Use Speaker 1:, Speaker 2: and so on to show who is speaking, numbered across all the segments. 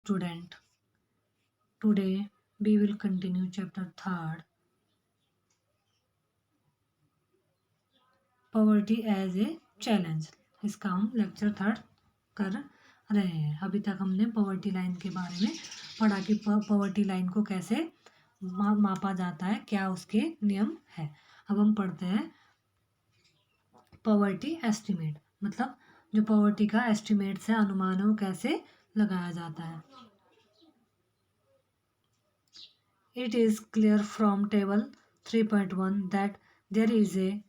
Speaker 1: student. Today we will continue chapter 3rd, Poverty as a Challenge. इसका हम lecture 3rd कर रहे हैं। अभी तक हमने पॉवर्टी लाइन के बारे में पढ़ा कि पॉवर्टी लाइन को कैसे मापा जाता है, क्या उसके नियम है। अब हम पढ़ते हैं पॉवर्टी एस्टिमेट, मतलब जो पॉवर्टी का एस्टिमेट है, अनुमान है, वो कैसे लगाया जाता है। It is clear from table 3.1 that there is a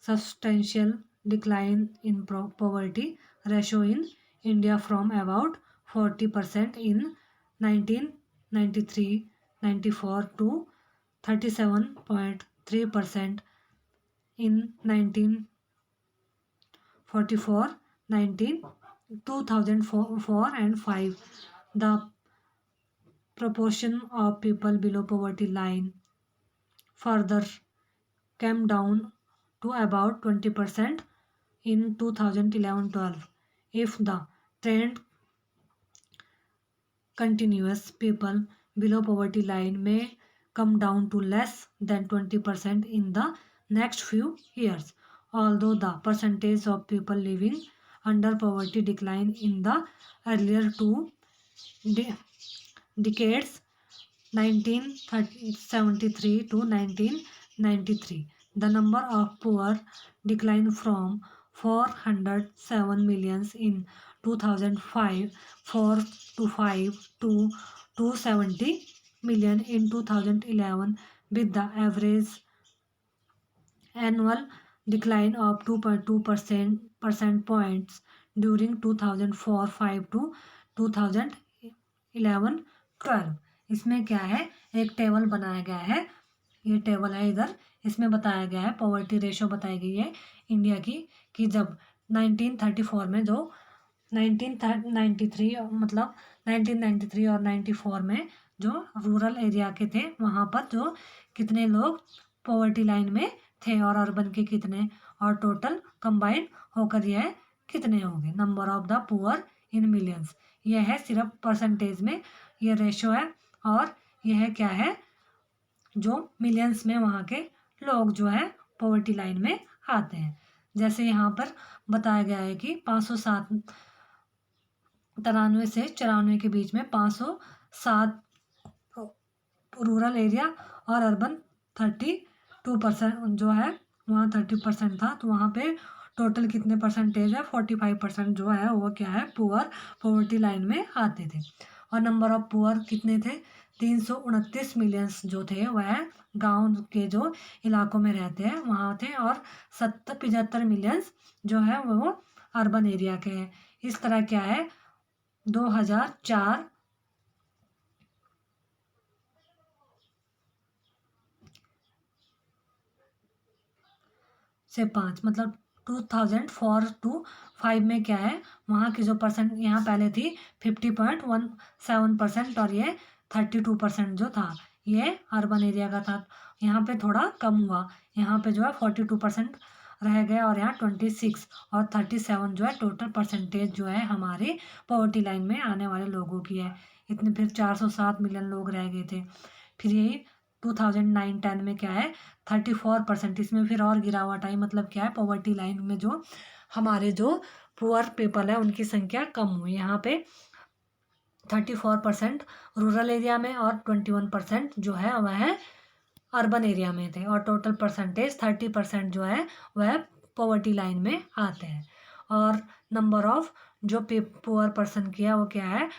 Speaker 1: substantial decline in poverty ratio in India from about 40% in 1993-94 to 37.3% in 1944, 2004 and 5. The proportion of people below poverty line further came down to about 20% in 2011-12. If the trend continues, people below poverty line may come down to less than 20% in the next few years. Although the percentage of people living under poverty declined in the earlier two decades 1973 to 1993, the number of poor declined from 407 millions in 2005 to 270 million in 2011, with the average annual decline of 2.2 percent points during 2004-5 to 2011-12. इसमें क्या है, एक table बनाया गया है, ये table है इधर, इसमें बताया गया है पॉवर्टी रेशो बताई गई है इंडिया की कि जब 1934 में जो 1993 मतलब 1993 और 94 में जो रूरल एरिया के थे वहाँ पर जो कितने लोग पॉवर्टी लाइन में थे और अर्बन के कितने, और टोटल कंबाइंड होकर यह कितने होंगे, number of the poor in millions. यह है सिर्फ परसेंटेज में ये रेशो है, और यह क्या है जो मिलियंस में वहाँ के लोग जो है पॉवर्टी लाइन में आते हैं। जैसे यहाँ पर बताया गया है कि 593 से 94 के बीच में 507 रूरल एरिया और अर्बन 32% जो है वहाँ 30% था, तो वहाँ पे टोटल कितने परसेंटेज है 45% जो है वो क्या है पुअर पॉवर्टी लाइन में आते थे। और नंबर ऑफ पुअर कितने थे 329 मिलियंस जो थे वह गांव के जो इलाकों में रहते हैं वहाँ थे, और 75 मिलियंस जो है वो अर्बन एरिया के हैं। इस तरह क्या है 2004 से 5 मतलब 2004 to 5 में क्या है वहाँ की जो परसेंट यहाँ पहले थी 50.17% और ये 32% जो था ये अर्बन एरिया का था। यहाँ पे थोड़ा कम हुआ, यहाँ पे जो है 42% रह गया, और यहाँ 26 और 37 जो है टोटल परसेंटेज जो है हमारे पॉवर्टी लाइन में आने वाले लोगों की है। इतने फिर 407 मिलियन लोग रह गए थे। फिर यही 2009-10 में क्या है 34%, इसमें फिर और गिरावट आई, मतलब क्या है पॉवर्टी लाइन में जो हमारे जो पुअर पीपल है उनकी संख्या कम हुई। यहाँ पे 34% रूरल एरिया में और 21% जो है वह अर्बन एरिया में थे, और टोटल परसेंटेज 30% जो है वह पॉवर्टी लाइन में आते हैं। और नंबर ऑफ जो पुअर पर्सन की है वो क्या है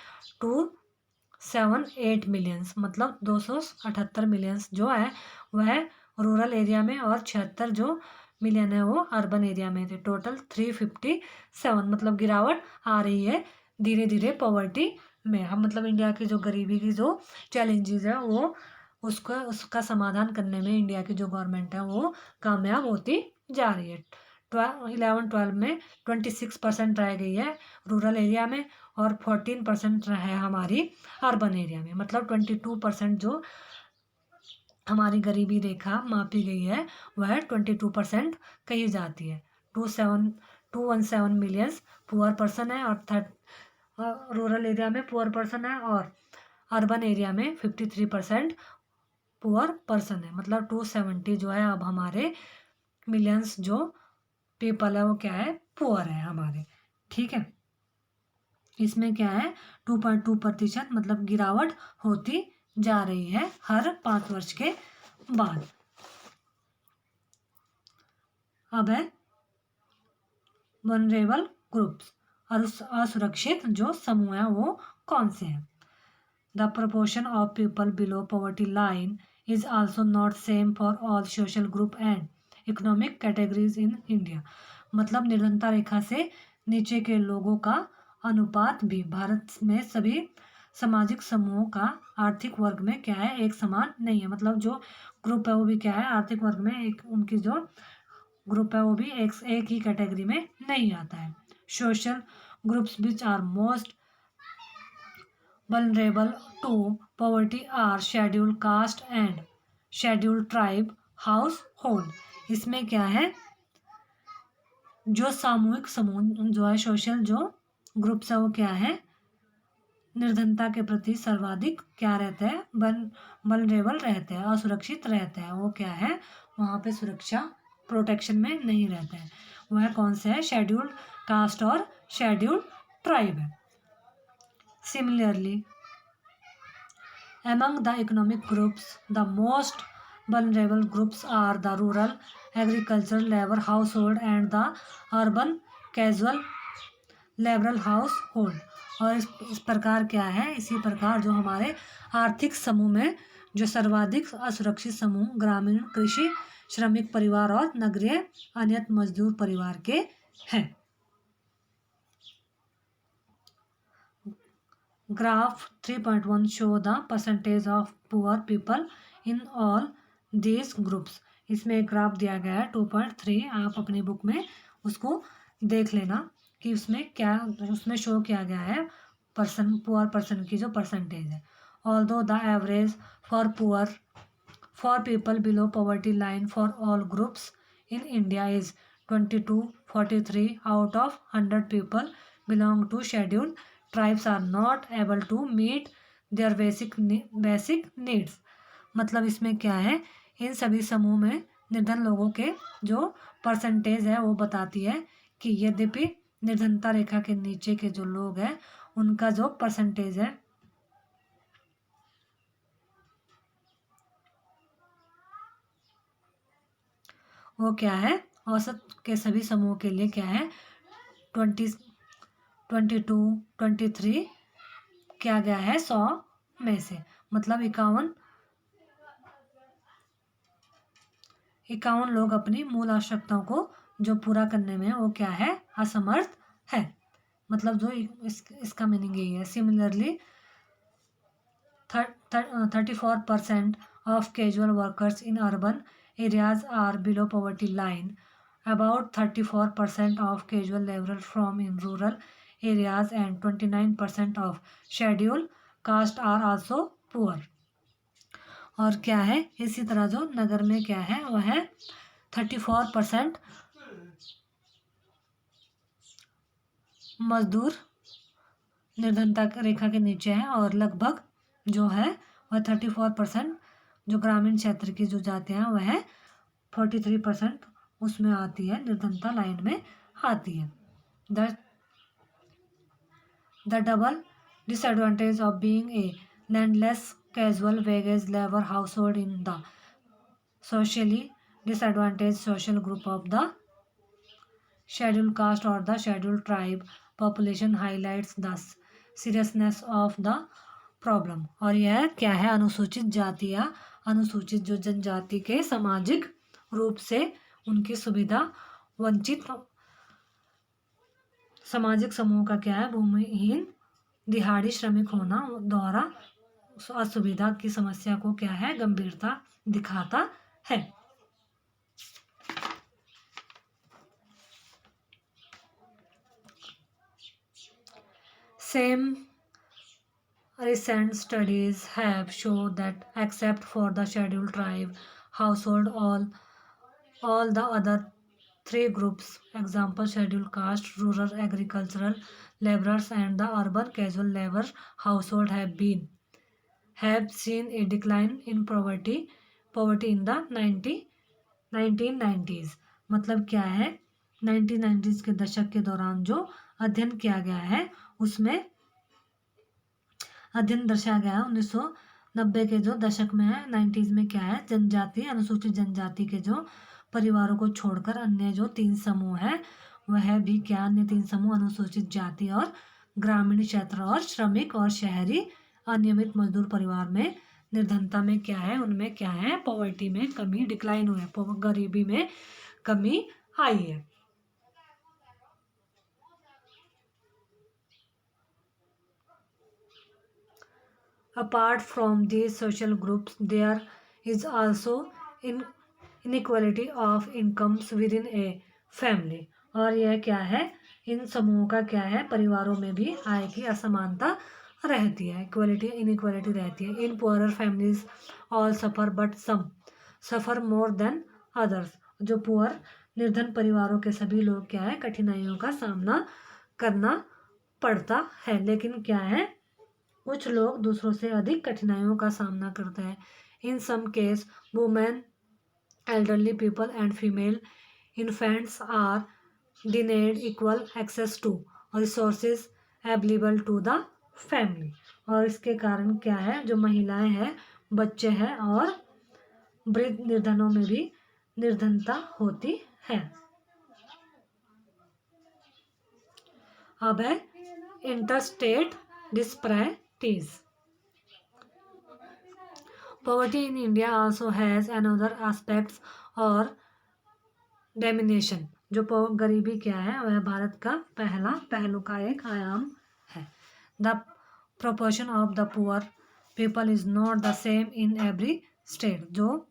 Speaker 1: 278 मिलियंस, मतलब 278 मिलियंस जो है वह रूरल एरिया में और 76 जो मिलियन है वो अर्बन एरिया में थे। टोटल 357, मतलब गिरावट आ रही है धीरे धीरे पॉवर्टी में। हम मतलब इंडिया की जो गरीबी की जो चैलेंजेस है वो उसका समाधान करने में इंडिया की जो गवर्नमेंट है वो कामयाब होती जा रही है। 11-12 में 26% रह गई है रूरल एरिया में और 14% है हमारी अर्बन एरिया में, मतलब 22% जो हमारी गरीबी रेखा मापी गई है वह 22% कही जाती है। 217 मिलियंस पुअर पर्सन है और रूरल एरिया में पुअर पर्सन है और अर्बन एरिया में 53% पुअर पर्सन है। मतलब 270 जो है अब हमारे मिलियंस जो पीपल है वो क्या है, पुअर है हमारे। ठीक है, इसमें क्या है 2.2% मतलब गिरावट होती जा रही है हर 5 वर्ष के बाद। अब है वनरेबल ग्रुप्स और असुरक्षित जो समूह है वो कौन से हैं। The proportion of people below poverty line is also not same for all social group and economic categories in India। मतलब निर्धनता रेखा से नीचे के लोगों का अनुपात भी भारत में सभी सामाजिक समूहों का आर्थिक वर्ग में क्या है, एक समान नहीं है। मतलब जो ग्रुप है वो भी क्या है, आर्थिक वर्ग में एक उनकी जो ग्रुप है वो भी एक ही कैटेगरी में नहीं आता है। Social groups which are most vulnerable to poverty are scheduled caste and scheduled tribe household। इसमें क्या है, जो सामूहिक समूह जो है सोशल जो ग्रुप्स है वो क्या है, निर्धनता के प्रति सर्वाधिक क्या रहते हैं, वल्नरेबल रहते हैं, असुरक्षित रहते हैं। वो क्या है, वहाँ पे सुरक्षा प्रोटेक्शन में नहीं रहते हैं। वह कौन से है, शेड्यूल्ड कास्ट और शेड्यूल्ड ट्राइब है। Similarly among the economic groups, the most vulnerable groups are the rural agricultural labor household and the urban casual laboral household। और इस प्रकार क्या है, इसी प्रकार जो हमारे आर्थिक समूह में जो सर्वाधिक असुरक्षित समूह ग्रामीण कृषि श्रमिक परिवार और नगरीय अनियत मजदूर परिवार के हैं। Graph 3.1 show the percentage of poor people in all these groups। इसमें एक ग्राफ दिया गया है 2.3, आप अपनी बुक में उसको देख लेना कि उसमें क्या उसमें शो किया गया है पुअर पर्सन की जो परसेंटेज है। Although the average for people below poverty line for all groups in India is 2243 out of 100 people belong to scheduled tribes are not able to meet their basic needs। मतलब इसमें क्या है, इन सभी समूह में निर्धन लोगों के जो परसेंटेज है वो बताती है कि यद्यपि निर्धनता रेखा के नीचे के जो लोग हैं उनका जो परसेंटेज है वो क्या है, औसत के सभी समूह के लिए क्या है 23 किया गया है 100 में से। मतलब 51 लोग अपनी मूल आवश्यकताओं को जो पूरा करने में वो क्या है, असमर्थ है। मतलब जो इसका मीनिंग यही है। Similarly 34% of casual workers in urban areas are below poverty line. About 34% of casual laborers from in rural areas and 29% of scheduled caste are also poor। और क्या है, इसी तरह जो नगर में क्या है वह है 34% मजदूर निर्धनता रेखा के नीचे है और लगभग जो है वह 34% जो ग्रामीण क्षेत्र की जो जातियाँ हैं वह 43% उसमें आती है, निर्धनता लाइन में आती है। The double disadvantage of being a landless casual wages labour household in the socially disadvantage social group of the scheduled caste और the scheduled tribe population highlights the seriousness of the problem. और यह क्या है, अनुसूचित जाति या अनुसूचित जो जनजाति के सामाजिक रूप से उनकी सुविधा वंचित सामाजिक समूह का क्या है, भूमिहीन दिहाड़ी श्रमिक होना द्वारा असुविधा की समस्या को क्या है, गंभीरता दिखाता है। Same recent studies have shown that except for the scheduled tribe household, all the other three groups. Example: scheduled caste, rural agricultural laborers, and the urban casual labor household have seen a decline in poverty in the 1990s. मतलब क्या है, 1990s के दशक के दौरान जो अध्ययन किया गया है उसमें अध्ययन दर्शाया गया है 1990 के जो दशक में है, 90s में क्या है, जनजाति, अनुसूचित जनजाति के जो परिवारों को छोड़कर अन्य जो 3 समूह है वह भी क्या, अन्य 3 समूह अनुसूचित जाति और ग्रामीण क्षेत्र और श्रमिक और शहरी अनियमित मजदूर परिवार में निर्धनता में क्या है, उनमें क्या है, पॉवर्टी में कमी, डिक्लाइन हुआ है, गरीबी में कमी आई है. Apart from these social groups, there is also inequality of incomes within a family. और यह क्या है, इन समूहों का क्या है, परिवारों में भी आय की असमानता रहती है, इनइक्वालिटी रहती है. In poorer families all suffer but some suffer more than others. जो पुअर निर्धन परिवारों के सभी लोग क्या है, कठिनाइयों का सामना करना पड़ता है, लेकिन क्या है, कुछ लोग दूसरों से अधिक कठिनाइयों का सामना करते हैं. In some case women, elderly people and female infants are denied equal access to resources available to the family. और इसके कारण क्या है, जो महिलाएं हैं, बच्चे हैं और वृद्ध निर्धनों में भी निर्धनता होती है. अब है interstate disparities. Poverty in India also has another aspects और domination. जो गरीबी क्या है, वह भारत का पहला पहलू का एक आयाम है. The proportion of the poor people is not the same in every state. जो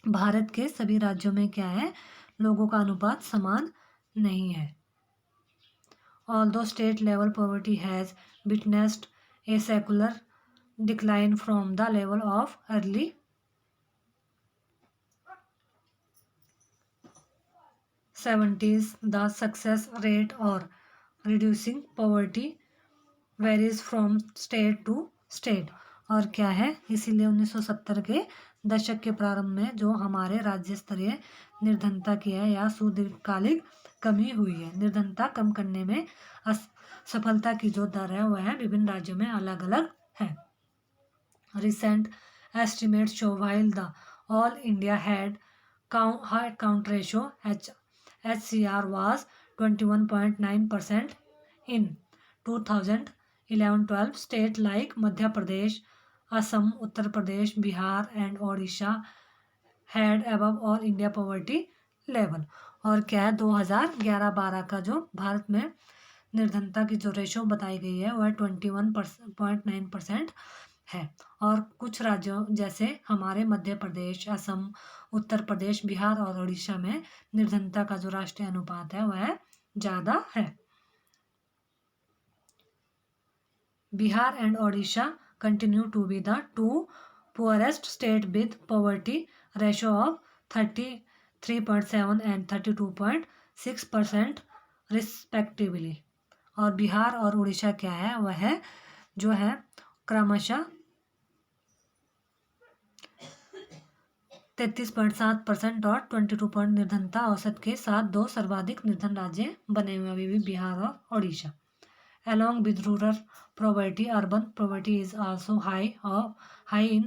Speaker 1: भारत के सभी राज्यों में क्या है, लोगों का अनुपात समान नहीं है. Although state level poverty has witnessed a secular decline from the level of early 70s, the success rate or reducing poverty varies from state to state. और क्या है, इसीलिए 1970 के दशक के प्रारंभ में जो हमारे राज्य स्तरीय निर्धनता की है या सुदीर्घकालिक कमी हुई है, निर्धनता कम करने में सफलता की जो दर है वह विभिन्न राज्यों में अलग अलग है. Recent estimates show while the all India had count ratio HCR was 21.9% in 2011-12, state like Madhya Pradesh, Assam, Uttar Pradesh, Bihar and Odisha had above all India poverty level. और क्या है, 2011-12 का जो भारत में निर्धनता की जो रेशो बताई गई है वह 21.9% है. और कुछ राज्यों जैसे हमारे मध्य प्रदेश, असम, उत्तर प्रदेश, बिहार और उड़ीसा में निर्धनता का जो राष्ट्रीय अनुपात है वह ज़्यादा है. Bihar and Odisha continue to be the two poorest state with poverty ratio of 33.7 and 32.6% respectively. और बिहार और उड़ीसा क्या है, वह जो है क्रमशः 33.7% और 22% निर्धनता औसत के साथ दो सर्वाधिक निर्धन राज्य बने हुए अभी भी बिहार और Odisha. Along with rural poverty, urban poverty is also high in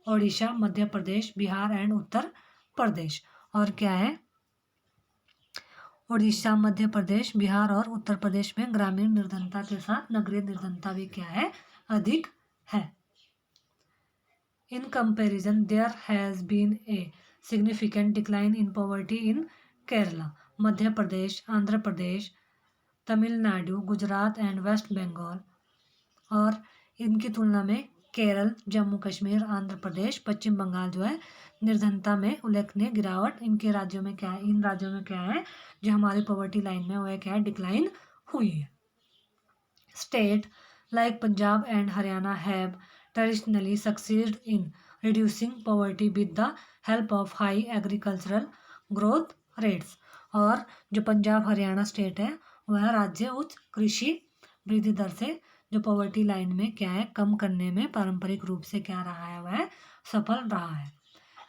Speaker 1: Odisha, Madhya Pradesh, Bihar and Uttar Pradesh. और क्या है, ओडिशा, मध्य प्रदेश, बिहार और उत्तर प्रदेश में ग्रामीण निर्धनता के साथ नगरीय निर्धनता भी क्या है, अधिक है. In comparison, there has been a significant decline in poverty in Kerala, Madhya Pradesh, Andhra Pradesh, Tamil Nadu, Gujarat and West Bengal. और इनकी तुलना में केरल, जम्मू कश्मीर, आंध्र प्रदेश, पश्चिम बंगाल जो है निर्धनता में उल्लेखनीय गिरावट, इनके राज्यों में क्या है, इन राज्यों में क्या है, जो हमारी पॉवर्टी लाइन में वह क्या है, डिक्लाइन हुई है. State like Punjab and Haryana have traditionally succeed in reducing poverty with the help of high agricultural growth rates. और जो पंजाब हरियाणा स्टेट है वह राज्य उच्च कृषि वृद्धि दर से जो पॉवर्टी लाइन में क्या है कम करने में पारंपरिक रूप से क्या रहा है वह सफल रहा है।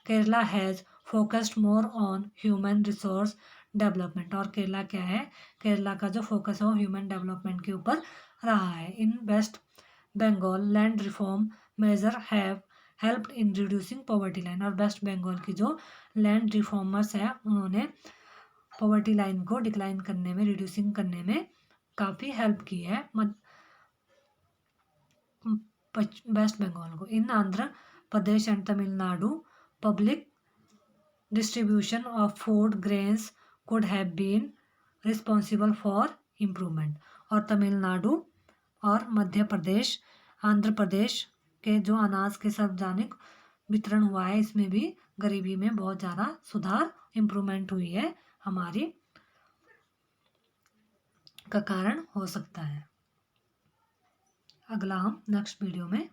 Speaker 1: Kerala has focused more on human resource development. और केरला क्या है, केरला का जो फोकस है वो ह्यूमन डेवलपमेंट के ऊपर रहा है। In West Bengal land reform measure have helped in reducing poverty line. और वेस्ट बंगाल की जो लैंड रिफॉर्मर्स है उन्होंने पॉवर्टी लाइन को डिक्लाइन करने में, रिड्यूसिंग करने में काफ़ी हेल्प की है वेस्ट बंगाल को। In Andhra Pradesh and Tamil Nadu public distribution of food grains could have been responsible for improvement। और तमिलनाडु और मध्य प्रदेश, आंध्र प्रदेश के जो अनाज के सार्वजनिक वितरण हुआ है इसमें भी गरीबी में बहुत ज़्यादा सुधार, इम्प्रूवमेंट हुई है हमारी का कारण हो सकता है। अगला हम नेक्स्ट वीडियो में